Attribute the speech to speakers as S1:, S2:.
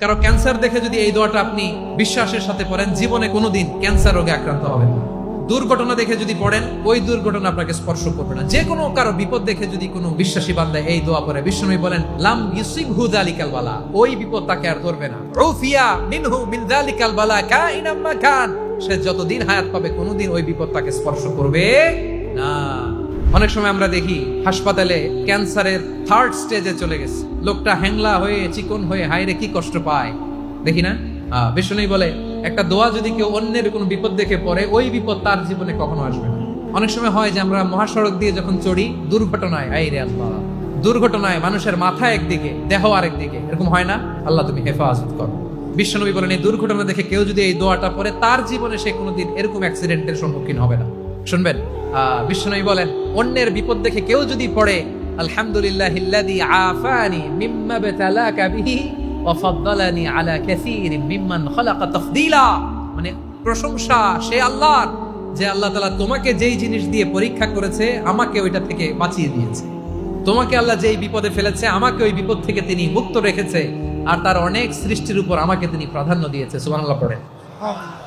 S1: কারো ক্যান্সার দেখে যদি এই দোয়াটা আপনি বিশ্বাসের সাথে পড়েন, জীবনে কোনোদিন ক্যান্সার রোগে আক্রান্ত হবেন না। দুর্ঘটনা দেখে যদি পড়েন, ওই দুর্ঘটনা আপনাকে স্পর্শ করবে না। যে কোনো কারো বিপদ দেখে যদি কোনো বিশ্বাসী বান্দা এই দোয়া পড়ে, বিশ্বনবী বলেন লাম ইউসিবহু যালিকাল বালা, ওই বিপদ তাকে আর ধরবে না। উফিয়া মিনহু মিন যালিকাল বালা কাইনাম মা কান, সে যতদিন হায়াত পাবে কোনোদিন ওই বিপদ তাকে স্পর্শ করবে না। অনেক সময় আমরা দেখি হাসপাতালে ক্যান্সারের 3rd স্টেজে চলে গেছে, লোকটা হ্যাংলা হয়ে চিকন হয়ে হায়রে কি কষ্ট পায় দেখি না। বিষ্ণুই বলে একটা দোয়া যদি কেউ অন্যের কোনো বিপদ দেখে পড়ে, ওই বিপদ তার জীবনে কখনো আসবে না। অনেক সময় হয় যে আমরা মহাসড়ক দিয়ে যখন চড়ি, দুর্ঘটনায় আইরে আল্লাহ, দুর্ঘটনায় মানুষের মাথা একদিকে দেহ আরেকদিকে, এরকম হয় না? আল্লাহ তুমি হেফাজত করো। বিশ্বনবী বলেন এই দুর্ঘটনা দেখে কেউ যদি এই দোয়াটা পড়ে, তার জীবনে সে কোনোদিন এরকম অ্যাক্সিডেন্টের সম্মুখীন হবে না। শুনবেন, বিশ্বনবী বলেন অন্যের বিপদ দেখে কেউ যদি পড়ে আলহামদুলিল্লাহিল্লাযী আফানি মিম্মা বাতালাকা বিহি ওয়া ফাদ্দালানি আলা কাসীরিম মিম্মান খালাকা তাফদীলা, মানে প্রশংসা সে আল্লাহর, যে আল্লাহ তাআলা তোমাকে যেই জিনিস দিয়ে পরীক্ষা করেছে আমাকে ওইটা থেকে বাঁচিয়ে দিয়েছে। তোমাকে আল্লাহ যেই বিপদে ফেলেছে আমাকে ওই বিপদ থেকে তিনি মুক্ত রেখেছে, আর তার অনেক সৃষ্টির উপর আমাকে তিনি প্রাধান্য দিয়েছে। সুবহানাল্লাহ পড়েন।